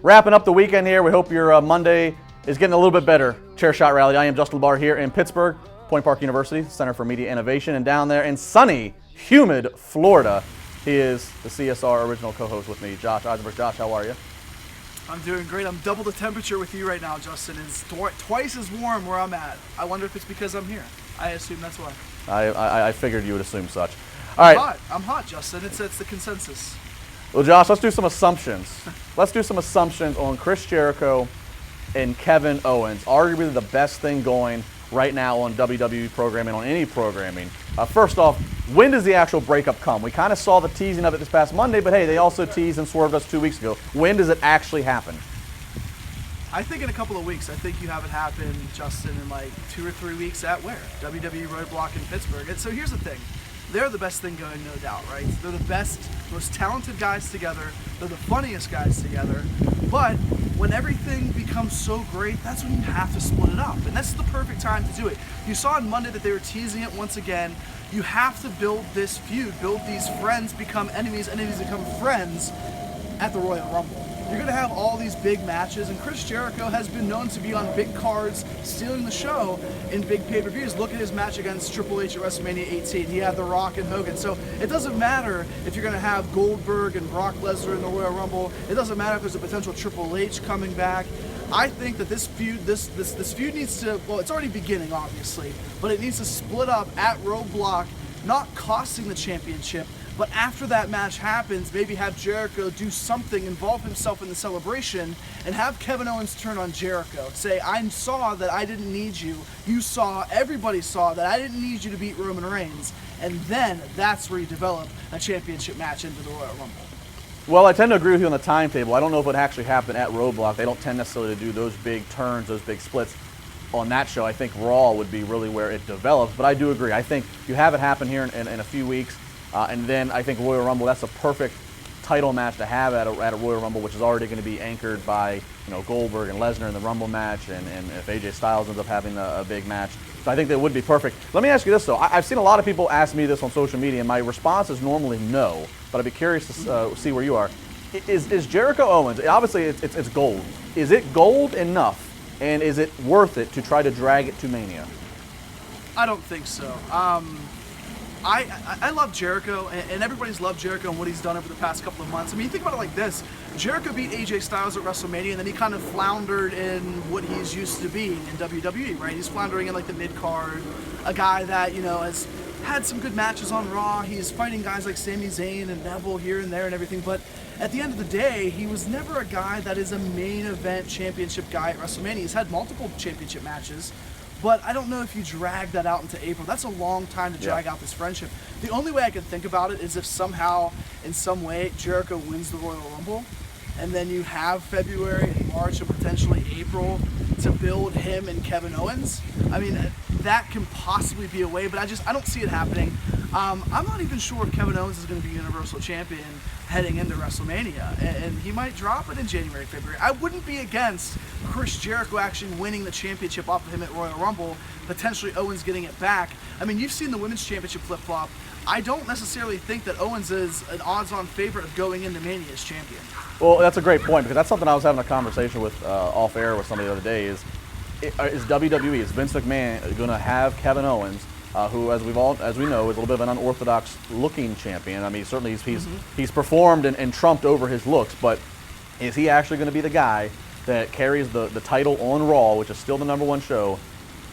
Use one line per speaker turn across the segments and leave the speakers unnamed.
Wrapping up the weekend here. We hope your Monday is getting a little bit better. Chair Shot Rally. I am Justin LeBar here in Pittsburgh, Point Park University, Center for Media Innovation, and down there in sunny, humid Florida, he is the CSR original co-host with me, Josh Eisenberg. Josh, how are you?
I'm doing great. I'm double the temperature with you right now, Justin. It's twice as warm where I'm at. I wonder if it's because I'm here. I assume that's why.
I figured you would assume such. All right.
I'm hot, Justin. It's the consensus.
Well, Josh, let's do some assumptions. Let's do some assumptions on Chris Jericho and Kevin Owens, arguably the best thing going right now on WWE programming, on any programming. First off, when does the actual breakup come? We kind of saw the teasing of it this past Monday, but hey, they also teased and swerved us 2 weeks ago. When does it actually happen?
I think in a couple of weeks. I think you have it happen, Justin, in like 2 or 3 weeks at where? WWE Roadblock in Pittsburgh. And so here's the thing. They're the best thing going, no doubt, right? They're the best, most talented guys together. They're the funniest guys together. But when everything becomes so great, that's when you have to split it up. And that's the perfect time to do it. You saw on Monday that they were teasing it once again. You have to build this feud, build these friends become enemies, enemies become friends at the Royal Rumble. You're going to have all these big matches, and Chris Jericho has been known to be on big cards, stealing the show in big pay-per-views. Look at his match against Triple H at WrestleMania 18. He had The Rock and Hogan. So it doesn't matter if you're going to have Goldberg and Brock Lesnar in the Royal Rumble. It doesn't matter if there's a potential Triple H coming back. I think that this feud, this feud needs to, well, it's already beginning, obviously, but it needs to split up at Roadblock, not costing the championship. But after that match happens, maybe have Jericho do something, involve himself in the celebration, and have Kevin Owens turn on Jericho. Say, I saw that I didn't need you. Everybody saw that I didn't need you to beat Roman Reigns. And then that's where you develop a championship match into the Royal Rumble.
Well, I tend to agree with you on the timetable. I don't know if it would actually happen at Roadblock. They don't tend necessarily to do those big turns, those big splits on that show. I think Raw would be really where it develops. But I do agree. I think you have it happen here in a few weeks. And then I think Royal Rumble, that's a perfect title match to have at a Royal Rumble, which is already going to be anchored by Goldberg and Lesnar in the Rumble match, and if AJ Styles ends up having a big match. So I think that would be perfect. Let me ask you this, though. I've seen a lot of people ask me this on social media, and my response is normally no, but I'd be curious to see where you are. Is Jericho Owens, obviously it's gold. Is it gold enough, and is it worth it to try to drag it to Mania?
I don't think so. I love Jericho, and everybody's loved Jericho and what he's done over the past couple of months. I mean, think about it like this. Jericho beat AJ Styles at WrestleMania, and then he kind of floundered in what he's used to being in WWE, right? He's floundering in like the mid-card, a guy that, has had some good matches on Raw. He's fighting guys like Sami Zayn and Neville here and there and everything, but at the end of the day, he was never a guy that is a main event championship guy at WrestleMania. He's had multiple championship matches, but I don't know if you drag that out into April. That's a long time to drag out this friendship. The only way I can think about it is if somehow, in some way, Jericho wins the Royal Rumble, and then you have February and March and potentially April to build him and Kevin Owens. I mean, that can possibly be a way, but I don't see it happening. I'm not even sure if Kevin Owens is going to be Universal Champion heading into WrestleMania, and he might drop it in January, February. I wouldn't be against Chris Jericho actually winning the championship off of him at Royal Rumble, potentially Owens getting it back. I mean, you've seen the Women's Championship flip-flop. I don't necessarily think that Owens is an odds-on favorite of going into Mania as champion.
Well, that's a great point, because that's something I was having a conversation with off-air with somebody the other day, is WWE, is Vince McMahon going to have Kevin Owens, who, as we know, is a little bit of an unorthodox-looking champion. I mean, certainly he's performed and trumped over his looks, but is he actually going to be the guy that carries the title on Raw, which is still the #1 show,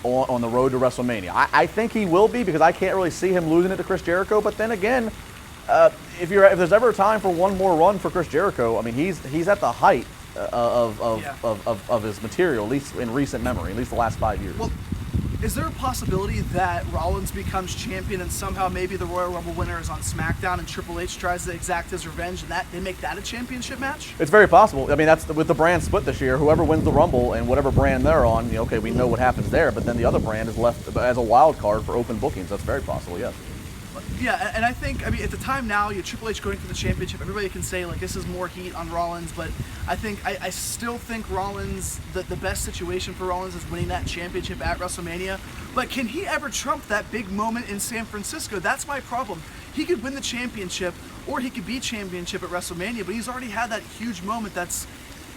on the road to WrestleMania? I think he will be, because I can't really see him losing it to Chris Jericho. But then again, if there's ever a time for one more run for Chris Jericho, I mean, he's at the height of his material, at least in recent memory, at least the last 5 years.
Well, is there a possibility that Rollins becomes champion and somehow maybe the Royal Rumble winner is on SmackDown and Triple H tries to exact his revenge and that they make that a championship match?
It's very possible. I mean, that's with the brand split this year. Whoever wins the Rumble and whatever brand they're on, okay, we know what happens there, but then the other brand is left as a wild card for open bookings. That's very possible, yes.
Yeah, and I think, at the time now, you have Triple H going for the championship. Everybody can say, like, this is more heat on Rollins, but I still think Rollins, the best situation for Rollins is winning that championship at WrestleMania. But can he ever trump that big moment in San Francisco? That's my problem. He could win the championship, or he could be championship at WrestleMania, but he's already had that huge moment that's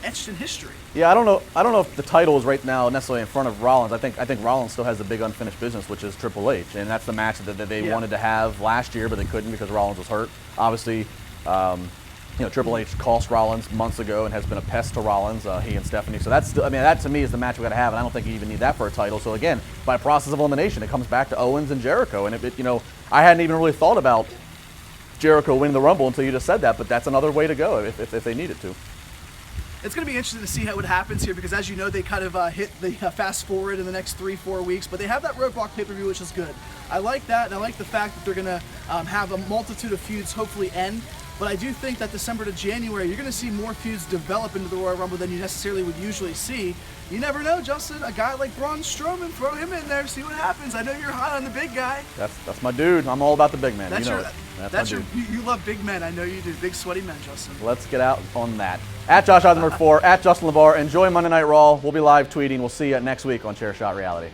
etched in history.
Yeah, I don't know if the title is right now necessarily in front of Rollins. I think Rollins still has the big unfinished business, which is Triple H, and that's the match that they wanted to have last year, but they couldn't because Rollins was hurt. Obviously, Triple H cost Rollins months ago and has been a pest to Rollins, he and Stephanie. So that to me is the match we got to have, and I don't think you even need that for a title. So again, by process of elimination, it comes back to Owens and Jericho, and I hadn't even really thought about Jericho winning the Rumble until you just said that, but that's another way to go if they needed to.
It's going to be interesting to see what happens here because, as you know, they kind of hit the fast forward in the next 3-4 weeks, but they have that Roadblock pay-per-view, which is good. I like that, and I like the fact that they're going to have a multitude of feuds hopefully end. But I do think that December to January, you're going to see more feuds develop into the Royal Rumble than you necessarily would usually see. You never know, Justin. A guy like Braun Strowman, throw him in there, see what happens. I know you're hot on the big guy.
That's my dude. I'm all about the big man.
That's
you know
your,
it. That's
your, you love big men. I know you do. Big sweaty men, Justin.
Let's get out on that. At Josh Eisenberg 4, at Justin LeVar. Enjoy Monday Night Raw. We'll be live tweeting. We'll see you next week on Chair Shot Reality.